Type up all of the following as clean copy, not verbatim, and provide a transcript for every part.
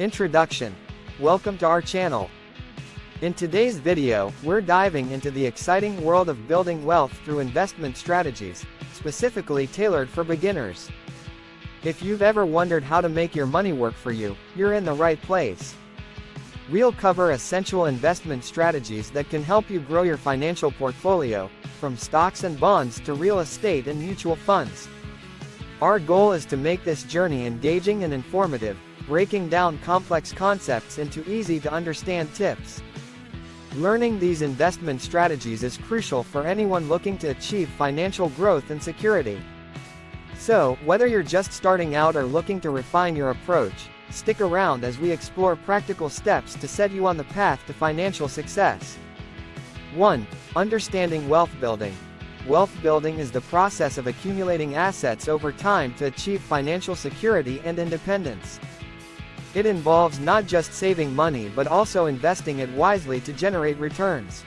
Introduction. Welcome to our channel. In today's video, we're diving into the exciting world of building wealth through investment strategies, specifically tailored for beginners. If you've ever wondered how to make your money work for you, you're in the right place. We'll cover essential investment strategies that can help you grow your financial portfolio, from stocks and bonds to real estate and mutual funds. Our goal is to make this journey engaging and informative, breaking down complex concepts into easy-to-understand tips. Learning these investment strategies is crucial for anyone looking to achieve financial growth and security. So, whether you're just starting out or looking to refine your approach, stick around as we explore practical steps to set you on the path to financial success. 1. Understanding wealth building. Wealth building is the process of accumulating assets over time to achieve financial security and independence. It involves not just saving money but also investing it wisely to generate returns.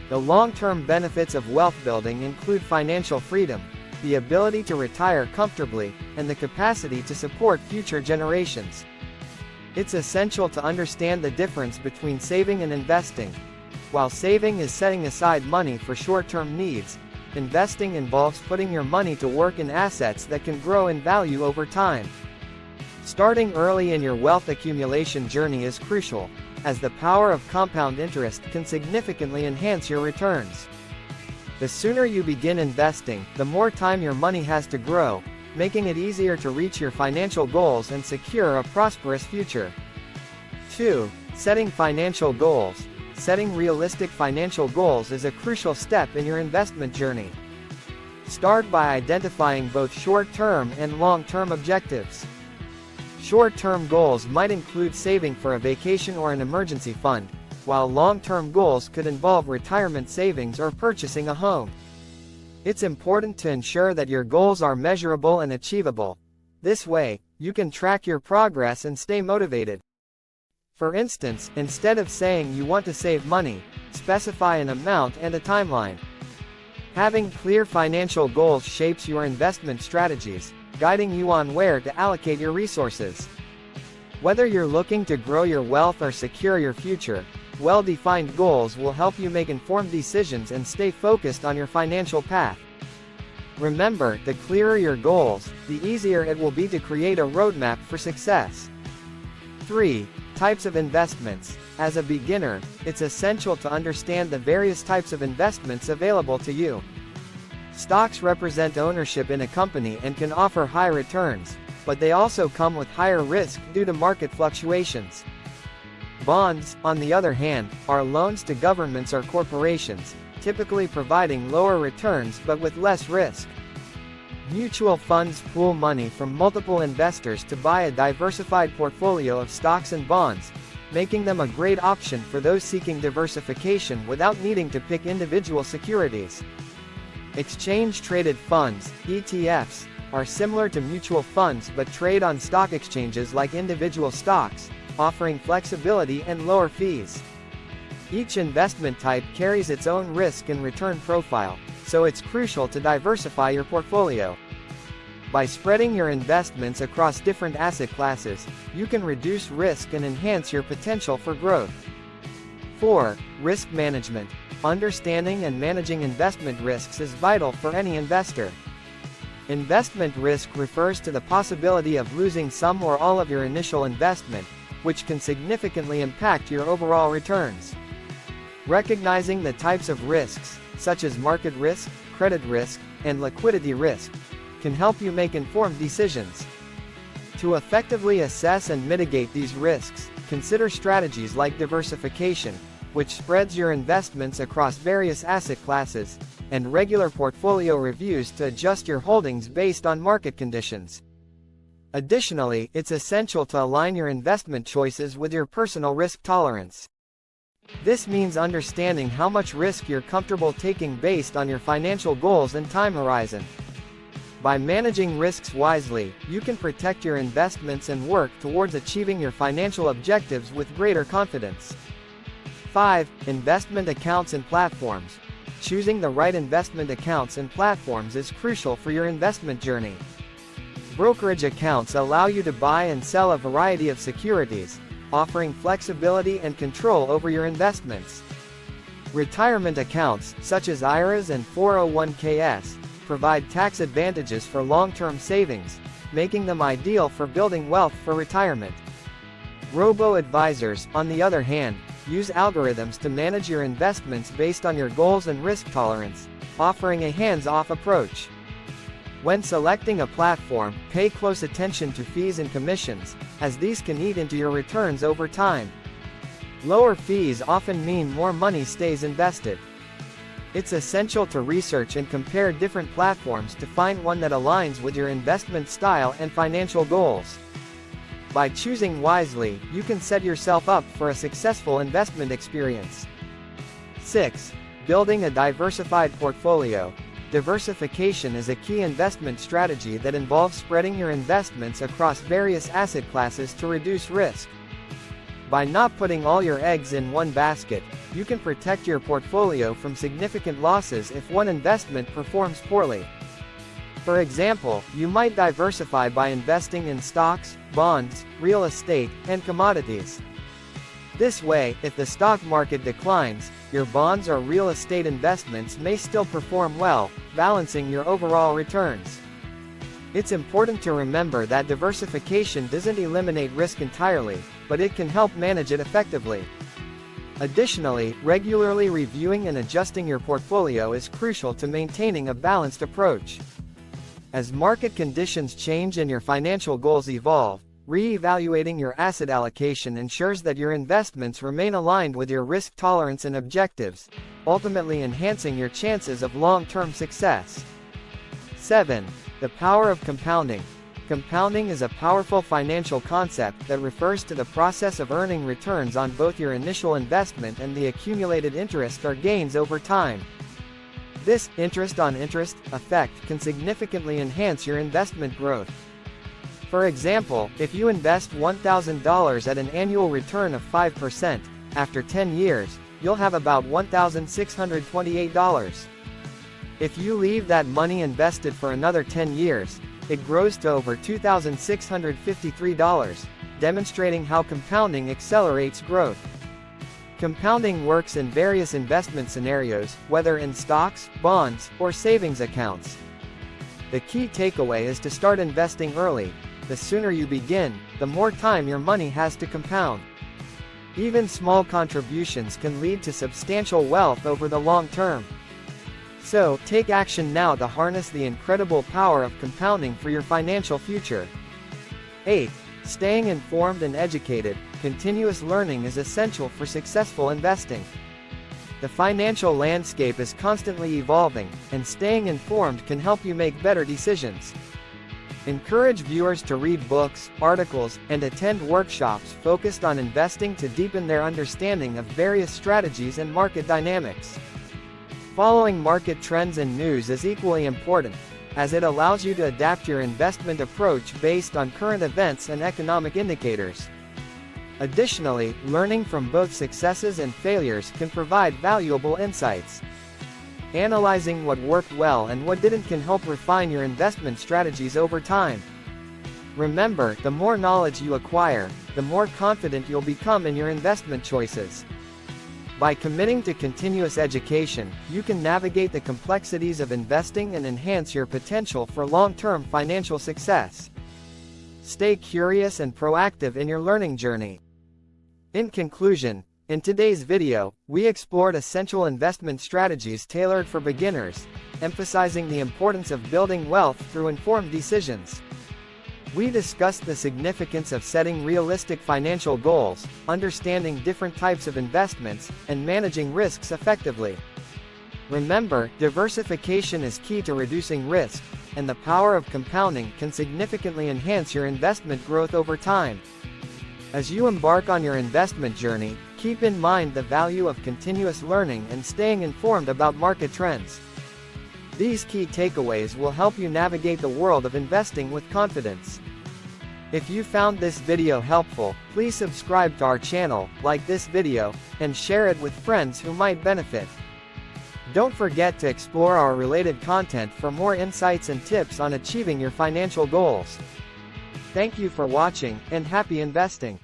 The long-term benefits of wealth building include financial freedom, the ability to retire comfortably, and the capacity to support future generations. It's essential to understand the difference between saving and investing. While saving is setting aside money for short-term needs, investing involves putting your money to work in assets that can grow in value over time. Starting early in your wealth accumulation journey is crucial, as the power of compound interest can significantly enhance your returns. The sooner you begin investing, the more time your money has to grow, making it easier to reach your financial goals and secure a prosperous future. 2. Setting financial goals. Setting realistic financial goals is a crucial step in your investment journey. Start by identifying both short-term and long-term objectives. Short-term goals might include saving for a vacation or an emergency fund, while long-term goals could involve retirement savings or purchasing a home. It's important to ensure that your goals are measurable and achievable. This way, you can track your progress and stay motivated. For instance, instead of saying you want to save money, specify an amount and a timeline. Having clear financial goals shapes your investment strategies, guiding you on where to allocate your resources. Whether you're looking to grow your wealth or secure your future, well-defined goals will help you make informed decisions and stay focused on your financial path. Remember, the clearer your goals, the easier it will be to create a roadmap for success. 3. Types of investments. As a beginner, it's essential to understand the various types of investments available to you. Stocks represent ownership in a company and can offer high returns, but they also come with higher risk due to market fluctuations. Bonds, on the other hand, are loans to governments or corporations, typically providing lower returns but with less risk. Mutual funds pool money from multiple investors to buy a diversified portfolio of stocks and bonds, making them a great option for those seeking diversification without needing to pick individual securities. Exchange-traded funds, ETFs, are similar to mutual funds but trade on stock exchanges like individual stocks, offering flexibility and lower fees. Each investment type carries its own risk and return profile, so it's crucial to diversify your portfolio. By spreading your investments across different asset classes, you can reduce risk and enhance your potential for growth. 4. Risk management. Understanding and managing investment risks is vital for any investor. Investment risk refers to the possibility of losing some or all of your initial investment, which can significantly impact your overall returns. Recognizing the types of risks, such as market risk, credit risk, and liquidity risk, can help you make informed decisions. To effectively assess and mitigate these risks, consider strategies like diversification, which spreads your investments across various asset classes, and regular portfolio reviews to adjust your holdings based on market conditions. Additionally, it's essential to align your investment choices with your personal risk tolerance. This means understanding how much risk you're comfortable taking based on your financial goals and time horizon. By managing risks wisely, you can protect your investments and work towards achieving your financial objectives with greater confidence. 5. Investment accounts and platforms. Choosing the right investment accounts and platforms is crucial for your investment journey. Brokerage accounts allow you to buy and sell a variety of securities, offering flexibility and control over your investments. Retirement accounts, such as IRAs and 401ks, provide tax advantages for long-term savings, making them ideal for building wealth for retirement. Robo-advisors, on the other hand, use algorithms to manage your investments based on your goals and risk tolerance, offering a hands-off approach. When selecting a platform, pay close attention to fees and commissions, as these can eat into your returns over time. Lower fees often mean more money stays invested. It's essential to research and compare different platforms to find one that aligns with your investment style and financial goals. By choosing wisely, you can set yourself up for a successful investment experience. 6. Building a diversified portfolio. Diversification is a key investment strategy that involves spreading your investments across various asset classes to reduce risk. By not putting all your eggs in one basket, you can protect your portfolio from significant losses if one investment performs poorly. For example, you might diversify by investing in stocks, bonds, real estate, and commodities. This way, if the stock market declines, your bonds or real estate investments may still perform well, balancing your overall returns. It's important to remember that diversification doesn't eliminate risk entirely, but it can help manage it effectively. Additionally, regularly reviewing and adjusting your portfolio is crucial to maintaining a balanced approach. As market conditions change and your financial goals evolve, re-evaluating your asset allocation ensures that your investments remain aligned with your risk tolerance and objectives, ultimately enhancing your chances of long-term success. 7. The power of compounding. Compounding is a powerful financial concept that refers to the process of earning returns on both your initial investment and the accumulated interest or gains over time. This interest-on-interest effect can significantly enhance your investment growth. For example, if you invest $1,000 at an annual return of 5%, after 10 years, you'll have about $1,628. If you leave that money invested for another 10 years, it grows to over $2,653, demonstrating how compounding accelerates growth. Compounding works in various investment scenarios, whether in stocks, bonds, or savings accounts. The key takeaway is to start investing early. The sooner you begin, the more time your money has to compound. Even small contributions can lead to substantial wealth over the long term. So, take action now to harness the incredible power of compounding for your financial future. 8. Staying informed and educated. Continuous learning is essential for successful investing. The financial landscape is constantly evolving, and staying informed can help you make better decisions. Encourage viewers to read books, articles, and attend workshops focused on investing to deepen their understanding of various strategies and market dynamics. Following market trends and news is equally important, as it allows you to adapt your investment approach based on current events and economic indicators. Additionally, learning from both successes and failures can provide valuable insights. Analyzing what worked well and what didn't can help refine your investment strategies over time. Remember, the more knowledge you acquire, the more confident you'll become in your investment choices. By committing to continuous education, you can navigate the complexities of investing and enhance your potential for long-term financial success. Stay curious and proactive in your learning journey. In conclusion, in today's video, we explored essential investment strategies tailored for beginners, emphasizing the importance of building wealth through informed decisions. We discussed the significance of setting realistic financial goals, understanding different types of investments, and managing risks effectively. Remember, diversification is key to reducing risk, and the power of compounding can significantly enhance your investment growth over time. As you embark on your investment journey, keep in mind the value of continuous learning and staying informed about market trends. These key takeaways will help you navigate the world of investing with confidence. If you found this video helpful, please subscribe to our channel, like this video, and share it with friends who might benefit. Don't forget to explore our related content for more insights and tips on achieving your financial goals. Thank you for watching, and happy investing.